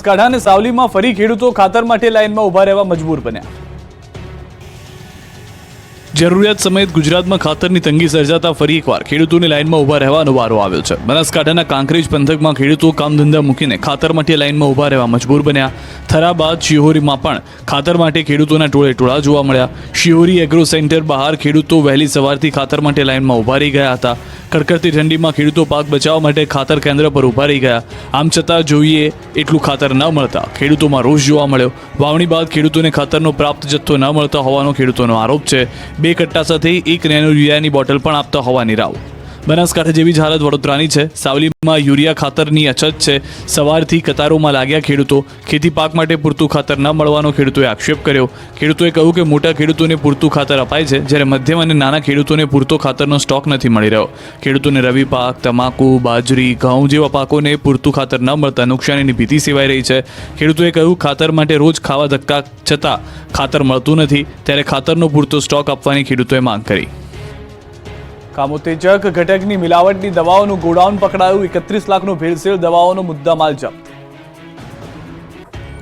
બનાસકાંઠા અને સાવલીમાં ફરી ખેડૂતો ખાતર માટે લાઇનમાં ઊભા રહેવા મજબૂર બન્યા। જરૂરિયાત સમેત ગુજરાતમાં ખાતરની તંગી સર્જાતા ફરી એકવાર ખેડૂતોની લાઇનમાં ઊભા રહેવાનો વારો આવ્યો છે। બનાસકાંઠાના કાંકરેજ પંથકમાં ખેડૂતો કામધંધા મૂકીને ખાતર માટે લાઇનમાં ઊભા રહેવા મજબૂર બન્યા। થરા બાદ શિહોરીમાં પણ ખાતર માટે ખેડૂતોના ટોળે ટોળા જોવા મળ્યા। શિહોરી એગ્રો સેન્ટર બહાર ખેડૂતો વહેલી સવારથી ખાતર માટે લાઇનમાં ઊભા રહી ગયા હતા। કડકડતી ઠંડીમાં ખેડૂતો પાક બચાવવા માટે ખાતર કેન્દ્ર પર ઊભા રહી ગયા। આમ છતાં જોઈએ એટલું ખાતર ન મળતા ખેડૂતોમાં રોષ જોવા મળ્યો। વાવણી બાદ ખેડૂતોને ખાતરનો પ્રાપ્ત જથ્થો ન મળતા હોવાનો ખેડૂતોનો આરોપ છે। 2 કટ્ટા સાથે 1 નેનો યુરિયાની બોટલ પણ આપતા હોવાની રાવ। બનાસકાંઠા જેવી જ હાલત વડોદરાની છે। સાવલીમાં યુરિયા ખાતરની અછત છે। સવારથી કતારોમાં લાગ્યા ખેડૂતો। ખેતી પાક માટે પૂરતું ખાતર ન મળવાનો ખેડૂતોએ આક્ષેપ કર્યો। ખેડૂતોએ કહ્યું કે મોટા ખેડૂતોને પૂરતું ખાતર અપાય છે, જ્યારે મધ્યમ અને નાના ખેડૂતોને પૂરતો ખાતરનો સ્ટોક નથી મળી રહ્યો। ખેડૂતોને રવિ પાક, તમાકુ, બાજરી, ઘઉં જેવા પાકોને પૂરતું ખાતર ન મળતા નુકસાનીની ભીતિ સેવાઈ રહી છે। ખેડૂતોએ કહ્યું ખાતર માટે રોજ ખાવા ધક્કા છતાં ખાતર મળતું નથી, ત્યારે ખાતરનો પૂરતો સ્ટોક આપવાની ખેડૂતોએ માંગ કરી। કામોતેજક ઘટકની મિલાવટની દવાઓનું ગોડાઉન પકડાયું। 31 લાખનો ભેળસેળ દવાઓનો મુદ્દામાલ જપ્ત।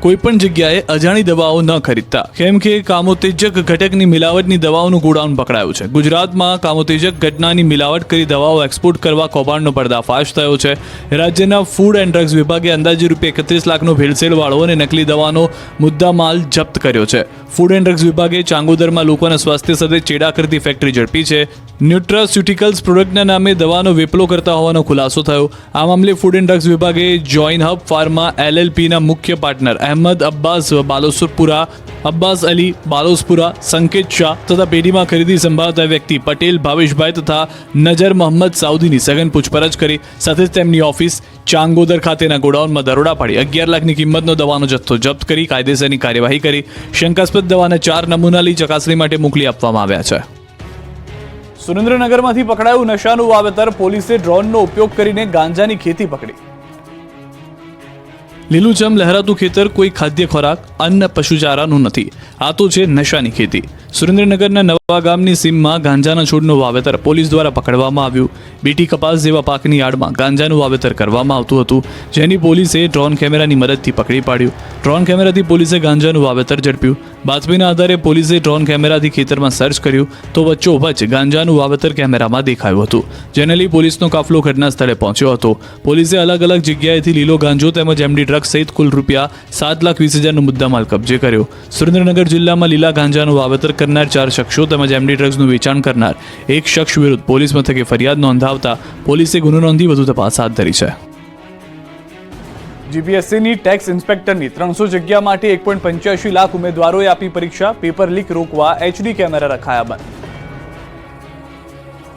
કોઈપણ જગ્યાએ અજાણી દવાઓ ન ખરીદતા, કેમ કે કામોતેજક ઘટકની મિલાવટની દવાઓનું ગોડાઉન પકડાયું છે। ગુજરાતમાં કામોતેજક ઘટનાની મિલાવટ કરી દવાઓ એક્સપોર્ટ કરવા કૌભાંડનો પર્દાફાશ થયો છે। રાજ્યના ફૂડ એન્ડ ડ્રગ્સ વિભાગે અંદાજે ₹31 લાખનો ભેળસેળવાળો અને નકલી દવાનો મુદ્દામાલ જપ્ત કર્યો છે। ફૂડ એન્ડ ડ્રગ્સ વિભાગે ચાંગોદરમાં લોકોના સ્વાસ્થ્ય સાથે ચેડા કરતી ફેક્ટરી ઝડપી છે। ન્યુટ્રાસ્યુટિકલ્સ પ્રોડક્ટના નામે દવાનો વેપલો કરતા હોવાનો ખુલાસો થયો। આ મામલે ફૂડ એન્ડ ડ્રગ્સ વિભાગે જોઇન હબ ફાર્મા LLPના મુખ્ય પાર્ટનર અહેમદ અબ્બાસ બાલોસપુરા, અબ્બાસ અલી બાલોસપુરા, સંકેત શાહ તથા પેઢીમાં ખરીદી સંભાળતા વ્યક્તિ પટેલ ભાવેશભાઈ તથા નજર મોહમ્મદ સાઉદીની સઘન પૂછપરછ કરી। સાથે જ તેમની ઓફિસ ચાંગોદર ખાતેના ગોડાઉનમાં દરોડા પાડી 11 લાખની કિંમતનો દવાનો જથ્થો જપ્ત કરી કાયદેસરની કાર્યવાહી કરી। શંકાસ્પદ દવાના 4 નમૂના લઈ ચકાસણી માટે મોકલી આપવામાં આવ્યા છે। સુરેન્દ્રનગરમાંથી પકડાયું નશાનું વાવેતર। પોલીસે ડ્રોનનો ઉપયોગ કરીને ગાંજાની ખેતી પકડી। લીલુંછમ લહેરાતું ખેતર કોઈ ખાદ્ય ખોરાક, અન્ન, પશુચારાનું નથી, આ તો છે નશાની ખેતી। સુરેન્દ્રનગરના નવા ગામની સીમમાં ગાંજાના છોડનું વાવેતર પોલીસ દ્વારા પકડવામાં આવ્યું। બીટી કપાસ જેવા પાકની આડમાં ગાંજાનું વાવેતર કરવામાં આવતું હતું, જેની પોલીસે ડ્રોન કેમેરાની મદદથી પકડી પાડ્યું। ડ્રોન કેમેરાથી પોલીસે ગાંજાનું વાવેતર ઝડપ્યું। બાતમીના આધારે પોલીસે ડ્રોન કેમેરાથી ખેતરમાં સર્ચ કર્યું તો વચ્ચોવચ્ચ ગાંજાનું વાવેતર કેમેરામાં દેખાયું હતું, જેને લઈ પોલીસનો કાફલો ઘટના સ્થળે પહોંચ્યો હતો। પોલીસે અલગ અલગ જગ્યાએથી લીલો ગાંજો તેમજ એમડી ડ્રગ્સ સહિત કુલ ₹7,20,000નો મુદ્દામાલ કબજે કર્યો। સુરેન્દ્રનગર જિલ્લામાં લીલા ગાંજાનું વાવેતર કરનાર 4 શખ્સો તેમજ એમડી ડ્રગ્સનું વેચાણ કરનાર 1 શખ્સ વિરુદ્ધ પોલીસ મથકે ફરિયાદ નોંધાવતા પોલીસે ગુનો નોંધી વધુ તપાસ હાથ ધરી છે। જીપીએસસીની ટેક્સ ઇન્સ્પેક્ટરની 300 જગ્યા માટે 1.85 લાખ ઉમેદવારોએ આપી પરીક્ષા। પેપર લીક રોકવા HD કેમેરા રખાયા બંધ।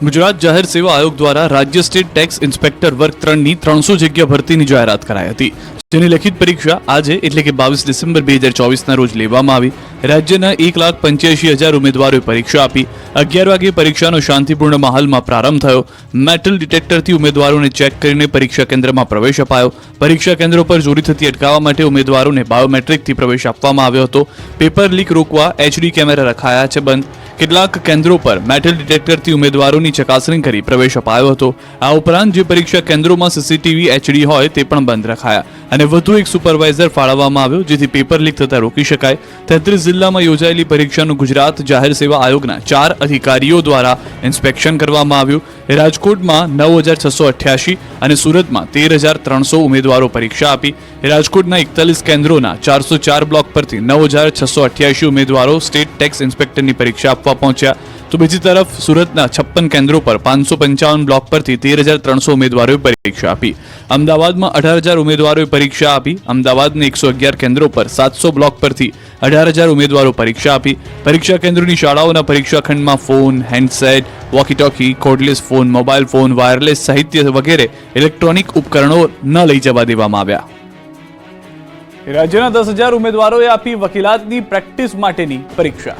ગુજરાત જાહેર સેવા આયોગ દ્વારા રાજ્ય સ્ટેટ ટેક્સ ઇન્સ્પેક્ટર વર્ગ 3ની 300 જગ્યા ભરતીની જાહેરાત કરાઈ હતી, જેની લેખિત પરીક્ષા આજે એટલે કે 22 ડિસેમ્બર 2024ના રોજ લેવામાં આવી। રાજ્યના 1,85,000 ઉમેદવારોએ પરીક્ષા આપી। 11 વાગે પરીક્ષાનો શાંતિપૂર્ણ માહોલમાં પ્રારંભ થયો। મેટલ ડિટેક્ટરથી ઉમેદવારોને ચેક કરીને પરીક્ષા કેન્દ્રમાં પ્રવેશ અપાયો। પરીક્ષા કેન્દ્રો પર ચોરી થતી અટકાવવા માટે ઉમેદવારોને બાયોમેટ્રિકથી પ્રવેશ આપવામાં આવ્યો હતો। પેપર લીક રોકવા HD કેમેરા રખાયા છે બંધ। કેટલાક કેન્દ્રો પર મેટલ ડિટેક્ટરથી ઉમેદવારોની ચકાસણી કરી પ્રવેશ અપાયો હતો। આ ઉપરાંત જે પરીક્ષા કેન્દ્રોમાં CCTV HD હોય તે પણ બંધ રખાયા અને વધુ એક સુપરવાઇઝર ફાળવવામાં આવ્યો, જેથી પેપર લીક થતા રોકી શકાય। 33 જિલ્લામાં યોજાયેલી પરીક્ષાનું ગુજરાત જાહેર સેવા આયોગના 4 અધિકારીઓ દ્વારા ઇન્સ્પેક્શન કરવામાં આવ્યું। રાજકોટમાં 9,688 અને સુરતમાં 13,300 ઉમેદવારો પરીક્ષા આપી। રાજકોટના 41 કેન્દ્રોના 404 બ્લોક પરથી 9,688 ઉમેદવારો સ્ટેટ ટેક્સ ઇન્સ્પેક્ટરની પરીક્ષા આપવા પહોંચ્યા, તો બીજી તરફ સુરતના 56 કેન્દ્રો પર 555 બ્લોક પરથી 13,300 ઉમેદવારોએ પરીક્ષા આપી। અમદાવાદમાં 18,000 ઉમેદવારોએ પરીક્ષા આપી। અમદાવાદના 111 કેન્દ્રો પર 700 બ્લોક પરથી 18,000 ઉમેદવારો પરીક્ષા આપી। પરીક્ષા કેન્દ્રોની શાળાઓના પરીક્ષા ખંડમાં phone, handset, walkie talkie, cordless phone, mobile phone, wireless સાહિત્ય વગેરે ઇલેક્ટ્રોનિક ઉપકરણો ન લઈ જવા દેવામાં આવ્યા। રાજ્યના 10,000 ઉમેદવારોએ આપી વકીલાતની પ્રેક્ટિસ માટેની પરીક્ષા।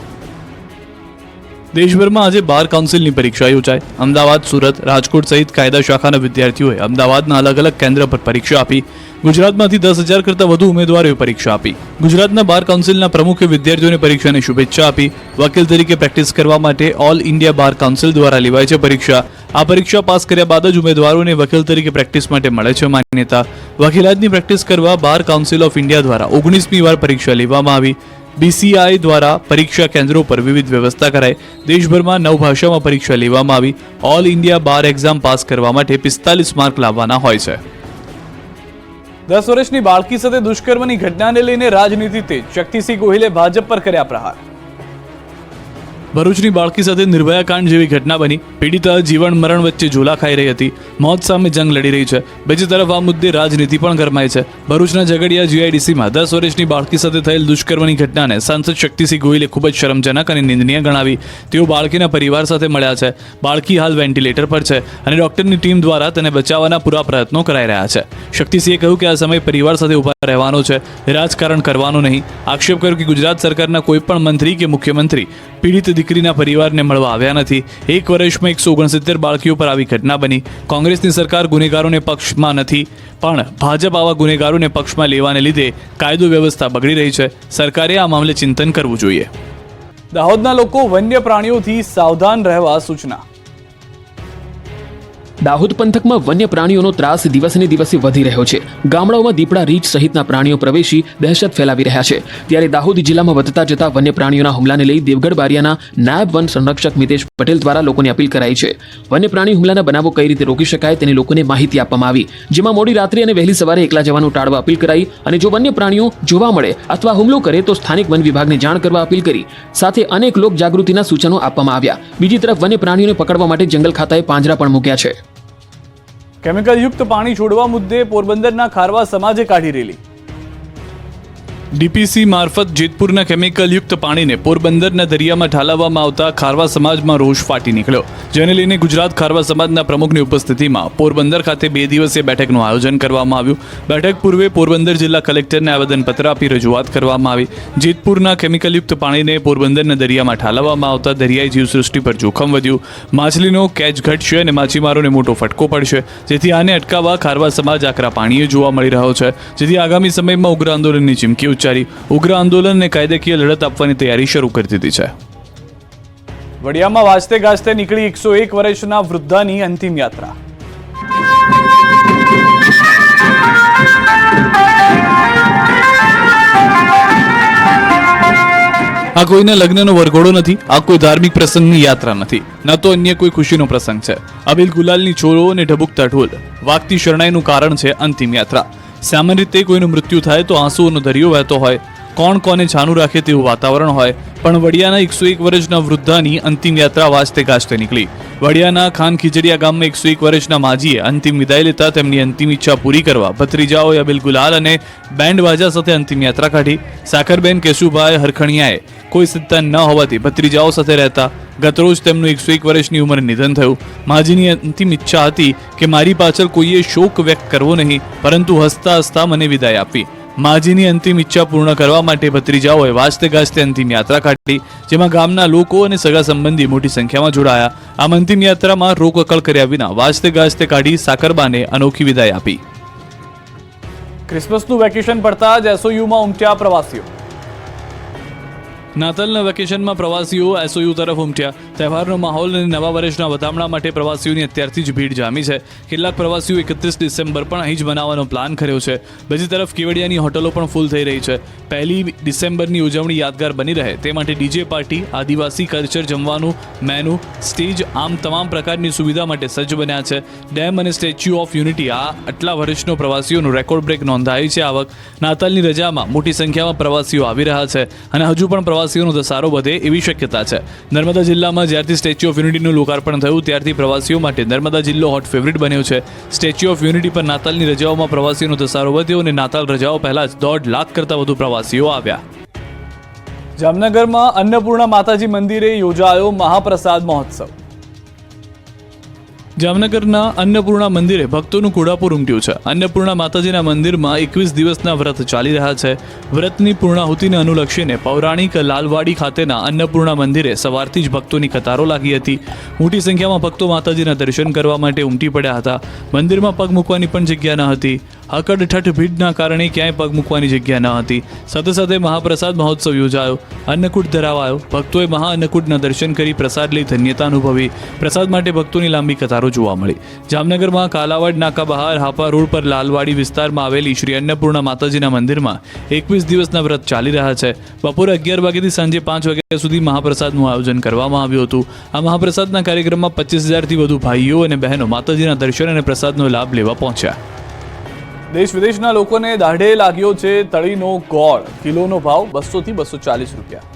દેશભરમાં આજે બાર કાઉન્સિલની પરીક્ષા યોજાઈ. અમદાવાદ, સુરત, રાજકોટ સહિત કાયદા શાખાના વિદ્યાર્થીઓએ અમદાવાદના અલગ અલગ કેન્દ્ર પર પરીક્ષા આપી. ગુજરાતમાંથી 10,000 કરતાં વધુ ઉમેદવારોએ પરીક્ષા આપી. ગુજરાતના બાર કાઉન્સિલના પ્રમુખે વિદ્યાર્થીઓને પરીક્ષાની શુભેચ્છા આપી. વકીલ તરીકે પ્રેક્ટિસ કરવા માટે ઓલ ઇન્ડિયા બાર કાઉન્સિલ દ્વારા લેવાય છે પરીક્ષા. આ પરીક્ષા પાસ કર્યા બાદ જ ઉમેદવારોને વકીલ તરીકે પ્રેક્ટિસ માટે મળે છે માન્યતા. વકીલાતની પ્રેક્ટિસ કરવા બાર કાઉન્સિલ ઓફ ઇન્ડિયા દ્વારા 19મી વાર પરીક્ષા લેવામાં આવી. BCI દ્વારા પરીક્ષા કેન્દ્રો પર વિવિધ વ્યવસ્થા કરાઈ. દેશભરમાં 9 ભાષામાં પરીક્ષા લેવામાં આવી. ઓલ ઇન્ડિયા બાર એક્ઝામ પાસ કરવા માટે 45 માર્ક લાવવાના હોય છે. 10 વર્ષની બાળકી સાથે દુષ્કર્મની ઘટનાને લઈને રાજનીતિ તેજ. શક્તિસિંહ ગોહિલે ભાજપ પર કર્યા પ્રહાર. ભરૂચની બાળકી સાથે નિર્ભયા કાંડ જેવી ઘટના બની. પીડિતા જીવન મરણ વચ્ચે ઝોલા ખાઈ રહી હતી. મોત સામે જંગ લડી રહી છે. બીજી તરફ આ મુદ્દે રાજનીતિ પણ ગરમાય છે. ભરૂચના ઝઘડિયા GIDCમાં 10 વર્ષની બાળકી સાથે થયેલ દુષ્કર્મની ઘટનાને સાંસદ શક્તિસિંહ ગોહિલે ખૂબ જ શરમજનક અને નિંદનીય ગણાવી. તેઓ બાળકીના પરિવાર સાથે મળ્યા છે. બાળકી હાલ વેન્ટિલેટર પર છે અને ડોક્ટરની ટીમ દ્વારા તેને બચાવવાના પૂરા પ્રયત્નો કરાઈ રહ્યા છે. શક્તિસિંહે કહ્યું કે આ સમય પરિવાર સાથે ઉભા રહેવાનો છે, રાજકારણ કરવાનો નહીં. આક્ષેપ કર્યો કે ગુજરાત સરકારના કોઈ પણ મંત્રી કે મુખ્યમંત્રી પીડિત દીકરીના પરિવારને મળવા આવ્યા નથી. 1 વર્ષમાં 169 બાળકીઓ પર આવી ઘટના બની. કોંગ્રેસની સરકાર ગુનેગારોને પક્ષમાં નથી, પણ ભાજપ આવા ગુનેગારોને પક્ષમાં લેવાને લીધે કાયદો વ્યવસ્થા બગડી રહી છે. સરકારે આ મામલે ચિંતન કરવું જોઈએ. દાહોદના લોકો વન્ય પ્રાણીઓથી સાવધાન રહેવા સૂચના. દાહોદ પંથકમાં વન્ય પ્રાણીઓનો ત્રાસ દિવસને દિવસે વધી રહ્યો છે. ગામડાઓમાં દીપડા, રીંછ સહિતના પ્રાણીઓ પ્રવેશી દહેશત ફેલાવી રહ્યા છે. ત્યારે દાહોદ જિલ્લામાં વધતા જતા વન્ય પ્રાણીઓના હુમલાને લઈ દેવગઢ બારિયાના નાયબ વન સંરક્ષક મિતેશ પટેલ દ્વારા લોકોને અપીલ કરાઈ છે. વન્ય પ્રાણી હુમલાના બનાવો કઈ રીતે રોકી શકાય તેની લોકોને માહિતી આપવામાં આવી. જેમાં મોડી રાત્રે અને વહેલી સવારે એકલા જવાનું ટાળવા અપીલ કરાઈ અને જો વન્ય પ્રાણીઓ જોવા મળે અથવા હુમલો કરે તો સ્થાનિક વન વિભાગને જાણ કરવા અપીલ કરી. સાથે અનેક લોક જાગૃતિના સૂચનો આપવામાં આવ્યા. બીજી તરફ વન્ય પ્રાણીઓને પકડવા માટે જંગલ ખાતાએ પાંજરા પણ મૂક્યા છે. કેમિકલ યુક્ત પાણી છોડવા મુદ્દે પોરબંદરના ખારવા સમાજે કાઢી રેલી. DPC મારફત જેતપુરના કેમિકલ યુક્ત પાણીને પોરબંદરના દરિયામાં ઠાલવવામાં આવતા ખારવા સમાજમાં રોષ ફાટી નીકળ્યો. જેને લઈને ગુજરાત ખારવા સમાજના પ્રમુખની ઉપસ્થિતિમાં પોરબંદર ખાતે 2 દિવસીય બેઠકનું આયોજન કરવામાં આવ્યું. બેઠક પૂર્વે પોરબંદર જિલ્લા કલેક્ટરને આવેદનપત્ર આપી રજૂઆત કરવામાં આવી. જેતપુરના કેમિકલયુક્ત પાણીને પોરબંદરના દરિયામાં ઠાલવવામાં આવતા દરિયાઈ જીવસૃષ્ટિ પર જોખમ વધ્યું. માછલીનો કેચ ઘટશે અને માછીમારોને મોટો ફટકો પડશે. જેથી આને અટકાવવા ખારવા સમાજ આકરા પાણીએ જોવા મળી રહ્યો છે. જેથી આગામી સમયમાં ઉગ્ર આંદોલનની ચીમકી ઉચ્ચારી ઉગ્ર આંદોલનને કાયદાકીય લડત આપવાની તૈયારી શરૂ કરી દીધી છે. વડિયામાં વાજતે ગાજતે નીકળી 101 વર્ષના વૃદ્ધાની અંતિમ યાત્રા. આ કોઈના લગ્નનો વરઘોડો નથી. આ કોઈ ધાર્મિક પ્રસંગની યાત્રા નથી. ન તો અન્ય કોઈ ખુશીનો પ્રસંગ છે. અબીલ ગુલાલની છોરો અને ઢબુકતા ઢોલ વાગતી શરણાઈનું કારણ છે અંતિમ યાત્રા. સામાન્ય રીતે કોઈનું મૃત્યુ થાય તો આંસુઓનો દરિયો વહેતો હોય, કોણ કોને છાનું રાખે તેવું વાતાવરણ હોય. પણ વડિયાના 101 વર્ષના વૃદ્ધાની અંતિમ યાત્રા વાજતે ગાજતે નીકળી. વડિયાના ખાન ખીજડીયા ગામમાં 101 વર્ષના માજીએ અંતિમ વિદાય લેતા તેમની અંતિમ ઈચ્છા પૂરી કરવા ભત્રીજાઓએ અબીલ ગુલાલ અને બેન્ડ બાજા સાથે અંતિમ યાત્રા કાઢી. સાકરબેન કેશુભાઈ હરખણિયાએ કોઈ સંતાન ન હોવાથી ભત્રીજાઓ સાથે રહેતા. ગતરોજ તેમનું 101 વર્ષની ઉંમરે નિધન થયું. માજીની અંતિમ ઈચ્છા હતી કે મારી પાછળ કોઈએ શોક વ્યક્ત કરવો નહીં, પરંતુ હસતા હસતા મને વિદાય આપવી. માજીની અંતિમ ઈચ્છા પૂર્ણ કરવા માટે ભત્રીજાઓએ વાજતે ગાજતે અંતિમ યાત્રા કાઢી, જેમાં ગામના લોકો અને સગા સંબંધી મોટી સંખ્યામાં જોડાયા. આમ અંતિમ યાત્રામાં રોકકળ કર્યા વિના વાજતે ગાજતે કાઢી સાકરબાને અનોખી વિદાય આપી. ક્રિસમસનું વેકેશન પડતા જ SOUમાં ઉમટ્યા પ્રવાસીઓ. નાતાલના વેકેશનમાં પ્રવાસીઓ SOU તરફ ઉમટ્યા. તહેવારનો માહોલ અને નવા વર્ષના વધામણા માટે પ્રવાસીઓની અત્યારથી જ ભીડ જામી છે. કેટલાક પ્રવાસીઓ 31 ડિસેમ્બર પણ અહીં જ મનાવવાનો પ્લાન કર્યો છે. બીજી તરફ કેવડિયાની હોટલો પણ ફૂલ થઈ રહી છે. 1 ડિસેમ્બરની ઉજવણી યાદગાર બની રહે તે માટે DJ પાર્ટી, આદિવાસી કલ્ચર જમવાનું મેનુ, સ્ટેજ આમ તમામ પ્રકારની સુવિધા માટે સજ્જ બન્યા છે. ડેમ અને સ્ટેચ્યુ ઓફ યુનિટી આ આટલા વર્ષનો પ્રવાસીઓનું રેકોર્ડ બ્રેક નોંધાઈ છે. આવક નાતાલની રજામાં મોટી સંખ્યામાં પ્રવાસીઓ આવી રહ્યા છે અને હજુ પણ પ્રવાસીઓનો ધસારો વધે એવી શક્યતા છે. નર્મદા જિલ્લામાં જ્યારથી સ્ટેચ્યુ ઓફ યુનિટીનું લોકાર્પણ થયું ત્યારથી પ્રવાસીઓ માટે નર્મદા જિલ્લો હોટ ફેવરિટ બન્યો છે. સ્ટેચ્યુ ઓફ યુનિટી પર નાતાલની રજાઓમાં પ્રવાસીઓનો ધસારો વધ્યો અને નાતાલ રજાઓ પહેલા જ 1.5 લાખ કરતાં વધુ પ્રવાસીઓ આવ્યા. જામનગરમાં અન્નપૂર્ણા માતાજી મંદિરે યોજાયો મહાપ્રસાદ મહોત્સવ. જામનગરના અન્નપૂર્ણા મંદિરે ભક્તોનું ઘોડાપુર ઉમટ્યું છે. અન્નપૂર્ણા માતાજીના મંદિરમાં 21 દિવસના વ્રત ચાલી રહ્યા છે. વ્રતની પૂર્ણાહુતિને અનુલક્ષીને પૌરાણિક લાલવાડી ખાતેના અન્નપૂર્ણા મંદિરે સવારથી જ ભક્તોની કતારો લાગી હતી. મોટી સંખ્યામાં ભક્તો માતાજીના દર્શન કરવા માટે ઉમટી પડ્યા હતા. મંદિરમાં પગ મૂકવાની પણ જગ્યા ન હતી. હકડઠઠ ભીડના કારણે ક્યાંય પગ મૂકવાની જગ્યા ન હતી. સાથે સાથે મહાપ્રસાદ મહોત્સવ યોજાયો. અન્નકૂટ ધરાવાયો. ભક્તોએ મહાઅન્નકૂટના દર્શન કરી પ્રસાદ લઈ ધન્યતા અનુભવી. પ્રસાદ માટે ભક્તોની લાંબી કતારો જોવા મળી. જામનગરમાં કાલાવાડ નાકા બહાર હાપા રોડ પર લાલવાડી વિસ્તારમાં આવેલી શ્રી અન્નપૂર્ણા માતાજીના મંદિરમાં 21 દિવસના વ્રત ચાલી રહ્યા છે. બપોરે 11 વાગ્યાથી સાંજે 5 વાગ્યા સુધી મહાપ્રસાદનું આયોજન કરવામાં આવ્યું હતું. આ મહાપ્રસાદના કાર્યક્રમમાં 25,000થી વધુ ભાઈઓ અને બહેનો માતાજીના દર્શન અને પ્રસાદનો લાભ લેવા પહોંચ્યા. દેશ વિદેશના લોકોને દાઢે લાગ્યો છે તળીનો ગોળ. કિલોનો ભાવ 200 થી 240 રૂપિયા.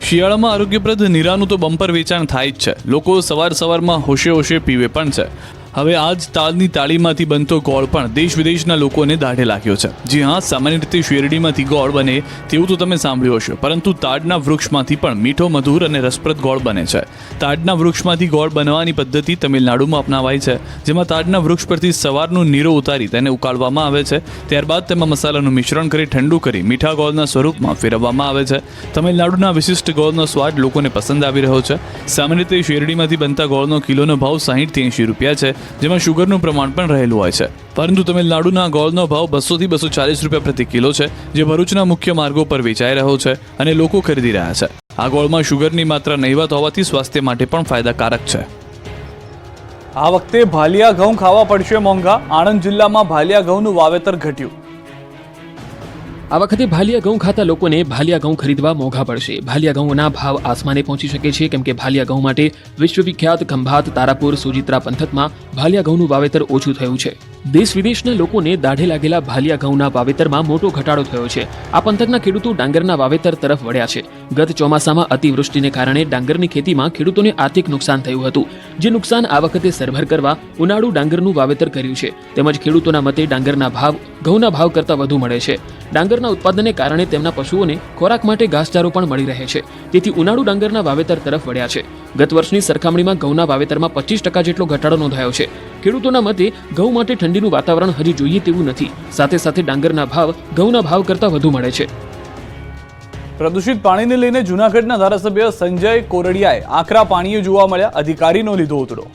શિયાળામાં આરોગ્યપ્રદ નીરાનું તો બમ્પર વેચાણ થાય જ છે. લોકો સવારમાં હોશે હોશે પીવે પણ છે. હવે આ જ તાલની તાળીમાંથી બનતો ગોળ પણ દેશ વિદેશના લોકોને દાઢે લાગ્યો છે. જી હા, સામાન્ય રીતે શેરડીમાંથી ગોળ બને તેવું તો તમે સાંભળ્યું હશે, પરંતુ તાડના વૃક્ષમાંથી પણ મીઠો, મધુર અને રસપ્રદ ગોળ બને છે. તાડના વૃક્ષમાંથી ગોળ બનવાની પદ્ધતિ તમિલનાડુમાં અપનાવાય છે, જેમાં તાડના વૃક્ષ પરથી સવારનો નીરો ઉતારી તેને ઉકાળવામાં આવે છે. ત્યારબાદ તેમાં મસાલાનું મિશ્રણ કરી ઠંડુ કરી મીઠા ગોળના સ્વરૂપમાં ફેરવવામાં આવે છે. તમિલનાડુના વિશિષ્ટ ગોળનો સ્વાદ લોકોને પસંદ આવી રહ્યો છે. સામાન્ય રીતે શેરડીમાંથી બનતા ગોળનો કિલોનો ભાવ 60 થી 80 રૂપિયા છે, જેમાં શુગરનું પ્રમાણ પણ રહેલું હોય છે. પરંતુ તમિલનાડુના ગોળનો ભાવ 200 થી 240 રૂપિયા પ્રતિ કિલો છે, જે ભરૂચના મુખ્ય માર્ગો પર વેચાઈ રહ્યો છે અને લોકો ખરીદી રહ્યા છે. આ ગોળમાં શુગરની માત્રા નહિવત હોવાથી સ્વાસ્થ્ય માટે પણ ફાયદાકારક છે. આ વખતે ભાલિયા ઘઉં ખાવા પડશે મોંઘા. આણંદ જિલ્લામાં ભાલિયા ઘઉંનું વાવેતર ઘટ્યું. આ વખતે ભાલિયા ઘઉં ખાતા લોકોને ભાલિયા ઘઉં ખરીદવા મોંઘા પડશે. ભાલિયા ઘઉંના ભાવ આસમાને પહોંચી શકે છે, કેમ કે ભાલિયા ઘઉં માટે વિશ્વવિખ્યાત ખંભાત, તારાપુર, સોજિત્રા પંથકમાં ભાલિયા ઘઉંનું વાવેતર ઓછું થયું છે. દેશ વિદેશના લોકોને દાઢે લાગેલા ભાલિયા ઘઉંના વાવેતરમાં મોટો ઘટાડો થયો છે. આ પંથકના ખેડૂતો ડાંગરના વાવેતર તરફ વળ્યા છે. ગત ચોમાસામાં અતિવૃષ્ટિને કારણે ડાંગરની ખેતીમાં ખેડૂતોને આર્થિક નુકસાન થયું હતું. જે નુકસાન આ વખતે સરભર કરવા ઉનાળુ ડાંગરનું વાવેતર કર્યું છે. તેમજ ખેડૂતોના મતે ડાંગરના ભાવ ઘઉંના ભાવ કરતાં વધુ મળે છે. ડાંગરના ઉત્પાદનને કારણે તેમના પશુઓને ખોરાક માટે ઘાસચારો પણ મળી રહે છે. તેથી ઉનાળુ ડાંગરના વાવેતર તરફ વળ્યા છે. ગત વર્ષની સરખામણીમાં ઘઉંના વાવેતરમાં 25% જેટલો ઘટાડો નોંધાયો છે. ખેડૂતોના મતે ઘઉં માટે ઠંડીનું વાતાવરણ હજી જોઈએ તેવું નથી. સાથે સાથે ડાંગરના ભાવ ઘઉંના ભાવ કરતાં વધુ મળે છે. પ્રદૂષિત પાણીને લઈને જૂનાગઢના ધારાસભ્ય સંજય કોરડિયાએ આકરા પાણીએ જોવા મળ્યા. અધિકારીનો લીધો ઉતરો.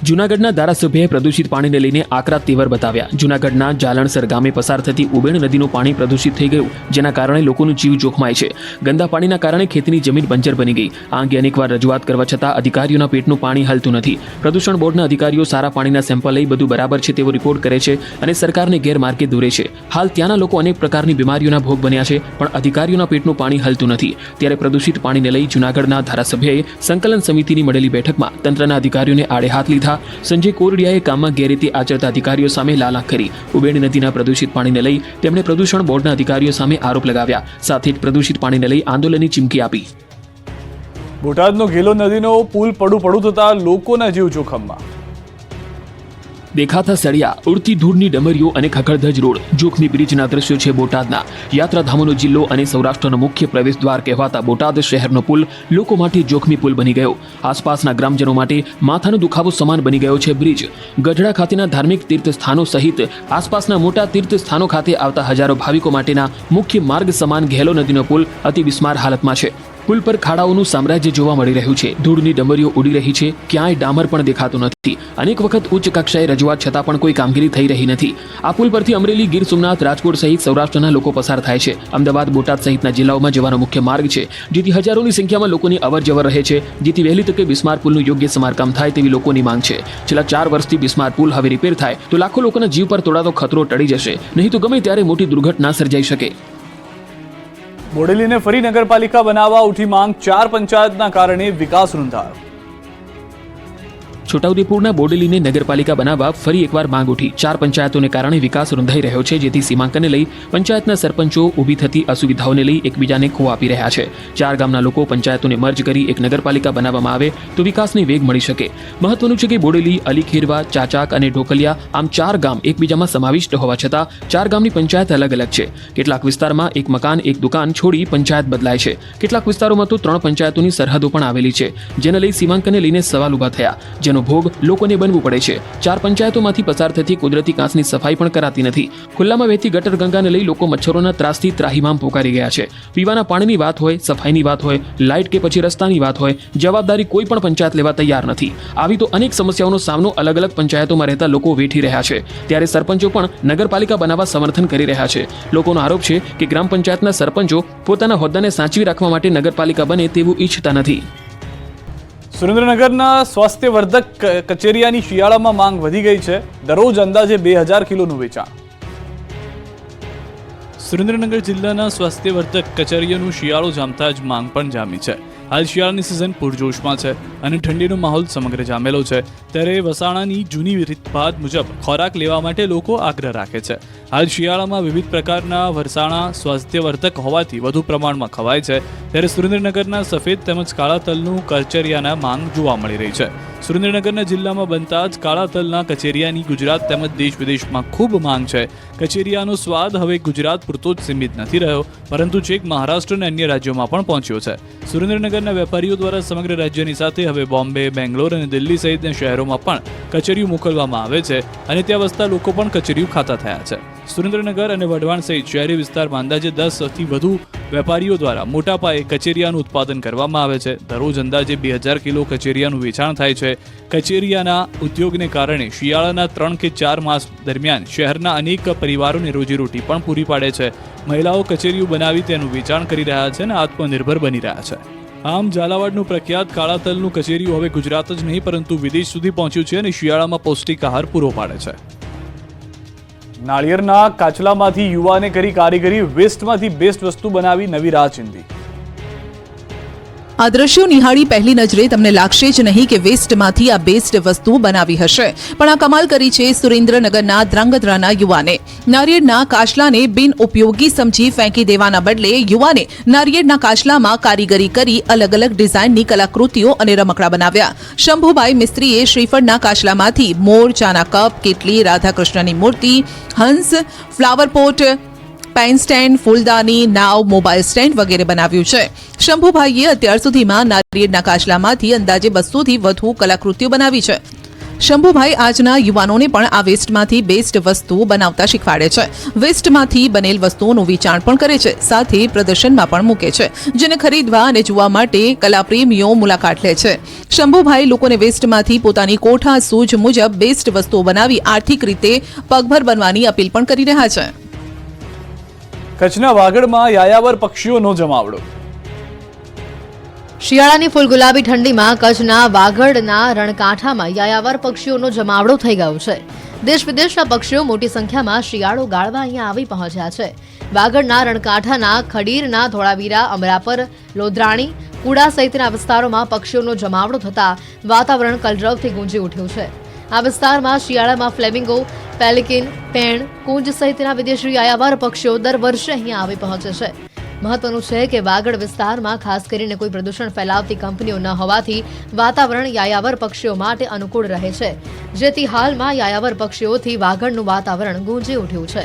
જૂનાગઢના ધારાસભ્યએ પ્રદૂષિત પાણીને લઈને આકરા તેવર બતાવ્યા. જૂનાગઢના જાલણસર ગામે પસાર થતી ઉબેણ નદીનું પાણી પ્રદૂષિત થઈ ગયું, જેના કારણે લોકોનું જીવ જોખમાય છે. ગંદા પાણીના કારણે ખેતીની જમીન બંજર બની ગઈ. આ અંગે અનેકવાર રજૂઆત કરવા છતાં અધિકારીઓના પેટનું પાણી હલતું નથી. પ્રદૂષણ બોર્ડના અધિકારીઓ સારા પાણીના સેમ્પલ લઈ બધું બરાબર છે તેવો રિપોર્ટ કરે છે અને સરકારને ગેરમાર્ગે દોરે છે. હાલ ત્યાંના લોકો અનેક પ્રકારની બીમારીઓના ભોગ બન્યા છે, પણ અધિકારીઓના પેટનું પાણી હલતું નથી. ત્યારે પ્રદૂષિત પાણીને લઈ જૂનાગઢના ધારાસભ્યએ સંકલન સમિતિની મળેલી બેઠકમાં તંત્રના અધિકારીઓને આડે હાથ લીધા. સંજય કોરડિયાએ કામમાં ગેરરીતિ આચરતા અધિકારીઓ સામે લાલાખ કરી. ઉબેણ નદીના પ્રદૂષિત પાણીને લઈ તેમણે પ્રદૂષણ બોર્ડના અધિકારીઓ સામે આરોપ લગાવ્યા. સાથે જ પ્રદૂષિત પાણીને લઈ આંદોલનની ચીમકી આપી. બોટાદનો ગેલો નદીનો પુલ પડું થતા લોકોના જીવ જોખમમાં. દેખાતા સળિયા, ઉડતી ધૂળની ડમરીઓ અને ખખડધજ રોડ જોખમી બ્રિજના દ્રશ્યો છે બોટાદના. યાત્રાધામોનો જિલ્લો અને સૌરાષ્ટ્રનો મુખ્ય પ્રવેશ દ્વાર કહેવાતા બોટાદ શહેરનો પુલ લોકો માટે જોખમી પુલ બની ગયો. આસપાસના ગ્રામજનો માટે માથાનો દુખાવો સમાન બની ગયો છે બ્રિજ. ગઢડા ખાતેના ધાર્મિક તીર્થ સ્થાનો સહિત આસપાસના મોટા તીર્થ સ્થાનો ખાતે આવતા હજારો ભાવિકો માટેના મુખ્ય માર્ગ સમાન ઘેલો નદીનો પુલ અતિ બિસ્માર હાલતમાં છે. પુલ પર ખાડાઓનું સામ્રાજ્ય જોવા મળી રહ્યું છે. ધૂળની ડમરીઓ ઉડી રહી છે. ક્યાંય ડામર પણ દેખાતું નથી. અનેક વખત ઉચ્ચ કક્ષાએ રજૂઆત છતાં પણ કોઈ કામગીરી થઈ રહી નથી. આ પુલ પરથી અમરેલી, ગીર સોમનાથ, રાજકોટ સહિત સૌરાષ્ટ્રના લોકો પસાર થાય છે. અમદાવાદ, બોટાદ સહિતના જિલ્લાઓમાં જવાનો મુખ્ય માર્ગ છે, જેથી હજારોની સંખ્યામાં લોકોની અવરજવર રહે છે. જેથી વહેલી તકે બિસ્માર પુલનું યોગ્ય સમારકામ થાય તેવી લોકોની માંગ છે. છેલ્લા 4 વર્ષથી બિસ્માર પુલ હવે રિપેર થાય તો લાખો લોકોના જીવ પર તોડાતો ખતરો ટળી જશે. નહીં તો ગમે ત્યારે મોટી દુર્ઘટના સર્જાઈ શકે. બોડેલીને ફરી નગરપાલિકા બનાવવા ઉઠી માંગ. 4 પંચાયતના કારણે વિકાસ રૂંધાયો. છોટાઉદેપુરના બોડેલીને નગરપાલિકા બનાવવા ફરી એકવાર માંગ ઉઠી. 4 પંચાયતોને કારણે વિકાસ રૂંધાઈ રહ્યો છે, જેથી સીમાંકનને લઈ પંચાયતના સરપંચો ઊભી થતી અસુવિધાઓને લઈ એકબીજાને ખો આપી રહ્યા છે. 4 ગામના લોકો પંચાયતોને મર્જ કરી એક નગરપાલિકા બનાવવામાં આવે તો વિકાસને વેગ મળી શકે. મહત્વનું છે કે બોડેલી, અલીખેરવા, ચાચાક અને ઢોકલિયા આમ 4 ગામ એકબીજામાં સમાવિષ્ટ હોવા છતાં 4 ગામની પંચાયત અલગ અલગ છે. કેટલાક વિસ્તારમાં એક મકાન એક દુકાન છોડી પંચાયત બદલાય છે. કેટલાક વિસ્તારોમાં તો 3 પંચાયતોની સરહદો પણ આવેલી છે, જેને લઈ સીમાંકનને લઈને સવાલ ઊભા થયા, જેનો ભોગ લોકોને બનવું પડે છે. 4 પંચાયતોમાંથી પસાર થતી કુદરતી કાંસની સફાઈ પણ કરાતી નથી. ખુલ્લામાં વહેતી ગટર ગંગાને લઈ લોકો મચ્છરોના ત્રાસથી ત્રાહિમામ પોકારી ગયા છે. પીવાના પાણીની વાત હોય, સફાઈની વાત હોય, લાઇટ કે પછી રસ્તાની વાત હોય, જવાબદારી કોઈ પણ પંચાયત લેવા તૈયાર નથી. આવી તો અનેક સમસ્યાઓનો સામનો અલગ અલગ પંચાયતોમાં રહેતા લોકો વેઠી રહ્યા છે. ત્યારે સરપંચો પણ નગરપાલિકા બનાવવા સમર્થન કરી રહ્યા છે. લોકોનો આરોપ છે કે ગ્રામ પંચાયતના સરપંચો પોતાના હોદ્દાને સાચવી રાખવા માટે નગરપાલિકા બને તેવું ઈચ્છતા નથી. સુરેન્દ્રનગરના સ્વાસ્થ્યવર્ધક કચેરિયાની શિયાળામાં માંગ વધી ગઈ છે. દરરોજ અંદાજે 2000 કિલોનું વેચાણ. સુરેન્દ્રનગર જિલ્લાના સ્વાસ્થ્યવર્ધક કચેરીઓનું શિયાળો જામતા જ માંગ પણ જામી છે. હાલ શિયાળાની સિઝન પૂરજોશમાં છે અને ઠંડીનો માહોલ સમગ્ર જામેલો છે. ત્યારે વસાણાની જૂની રીતભાત મુજબ ખોરાક લેવા માટે લોકો આગ્રહ રાખે છે. હાલ શિયાળામાં વિવિધ પ્રકારના વરસાણા સ્વાસ્થ્યવર્ધક હોવાથી વધુ પ્રમાણમાં ખવાય છે. ત્યારે સુરેન્દ્રનગરના સફેદ તેમજ કાળા તલનું કચેરિયાના માંગ જોવા મળી રહી છે. સુરેન્દ્રનગરના જિલ્લામાં બનતા જ કાળા તલના કચેરિયાની ગુજરાત તેમજ દેશ વિદેશમાં ખૂબ માંગ છે. કચેરિયાનો સ્વાદ હવે ગુજરાત પૂરતો જ સીમિત નથી રહ્યો, પરંતુ છેક મહારાષ્ટ્ર અને અન્ય રાજ્યોમાં પણ પહોંચ્યો છે. સુરેન્દ્રનગરના વેપારીઓ દ્વારા સમગ્ર રાજ્યની સાથે હવે બોમ્બે, બેંગ્લોર અને દિલ્હી સહિતના શહેરોમાં પણ કચેરીઓ મોકલવામાં આવે છે અને ત્યાં વસતા લોકો પણ કચેરીઓ ખાતા થયા છે. સુરેન્દ્રનગર અને વઢવાણ સહિત શહેરી વિસ્તારમાં અંદાજે 10થી વધુ વેપારીઓ દ્વારા મોટા પાયે કચેરિયાનું ઉત્પાદન કરવામાં આવે છે. દરરોજ અંદાજે 2000 કિલો કચેરિયાનું વેચાણ થાય છે. કચેરિયાના ઉદ્યોગને કારણે શિયાળાના 3 કે 4 માસ દરમિયાન શહેરના અનેક પરિવારોને રોજીરોટી પણ પૂરી પાડે છે. મહિલાઓ કચેરીઓ બનાવી તેનું વેચાણ કરી રહ્યા છે અને આત્મનિર્ભર બની રહ્યા છે. આમ ઝાલાવાડનું પ્રખ્યાત કાળા તલનું કચેરીઓ હવે ગુજરાત જ નહીં પરંતુ વિદેશ સુધી પહોંચ્યું છે અને શિયાળામાં પૌષ્ટિક આહાર પૂરો પાડે છે. નાળિયેરના કાચલામાંથી યુવાને કરી કારીગરી, વેસ્ટમાંથી બેસ્ટ વસ્તુ બનાવી નવી રાહ ચીંધી. આ દ્રશ્યો નિહાળી પહેલી નજરે તમને લાગશે જ નહીં કે વેસ્ટમાંથી આ બેસ્ટ વસ્તુ બનાવી હશે, પણ આ કમાલ કરી છે સુરેન્દ્રનગરના ધ્રાંગધ્રાના યુવાને. નારિયેળના કાચલાને બિન ઉપયોગી સમજી ફેંકી દેવાના બદલે યુવાને નારિયેળના કાચલામાં કારીગરી કરી અલગ અલગ ડિઝાઇનની કલાકૃતિઓ અને રમકડા બનાવ્યા. શંભુભાઈ મિસ્ત્રીએ શ્રીફળના કાચલામાંથી મોર, ચાના કપ, કેટલી, રાધાકૃષ્ણની મૂર્તિ, હંસ, ફ્લાવર પોટ, પેન સ્ટેન્ડ, ફૂલદાની, નાવ, મોબાઈલ સ્ટેન્ડ વગેરે બનાવ્યું છે. શંભુભાઈએ અત્યાર સુધીમાં નારિયેળના કાચલામાંથી અંદાજે 200થી વધુ કલાકૃતિઓ બનાવી છે. શંભુભાઈ આજના યુવાનોને પણ આ વેસ્ટમાંથી બેસ્ટ વસ્તુ બનાવતા શીખવાડે છે. વેસ્ટમાંથી બનેલ વસ્તુઓનું વેચાણ પણ કરે છે, સાથે પ્રદર્શનમાં પણ મૂકે છે, જેને ખરીદવા અને જોવા માટે કલાપ્રેમીઓ મુલાકાત લે છે. શંભુભાઈ લોકોને વેસ્ટમાંથી પોતાની કોઠા સૂઝ મુજબ બેસ્ટ વસ્તુઓ બનાવી આર્થિક રીતે પગભર બનવાની અપીલ પણ કરી રહ્યા છે. કચ્છના વાગડમાં યાયાવર પક્ષીઓનો જમાવડો. શિયાળાની ફૂલગુલાબી ઠંડીમાં કચ્છના વાગડના રણકાંઠામાં યાયાવર પક્ષીઓનો જમાવડો થઈ ગયો છે. દેશ વિદેશના પક્ષીઓ મોટી સંખ્યામાં શિયાળો ગાળવા અહીંયા આવી પહોંચ્યા છે. વાગડના રણકાંઠાના ખડીરના, ધોળાવીરા, અમરાપર, લોધરાણી, કુડા સહિતના વિસ્તારોમાં પક્ષીઓનો જમાવડો થતા વાતાવરણ કલરવથી ગુંજી ઉઠ્યું છે. આ વિસ્તારમાં શિયાળામાં ફ્લેમિંગો, પેલિકન, પેણ, કુંજ સહિતના વિદેશી યાયાવર પક્ષીઓ દર વર્ષે અહીંયા આવી પહોંચે છે. મહત્વનું છે કે વાગડ વિસ્તારમાં ખાસ કરીને કોઈ પ્રદૂષણ ફેલાવતી કંપનીઓ ન હોવાથી વાતાવરણ યાયાવર પક્ષીઓ માટે અનુકૂળ રહે છે, જેથી હાલમાં યાયાવર પક્ષીઓથી વાગડનું વાતાવરણ ગુંજી ઉઠ્યું છે.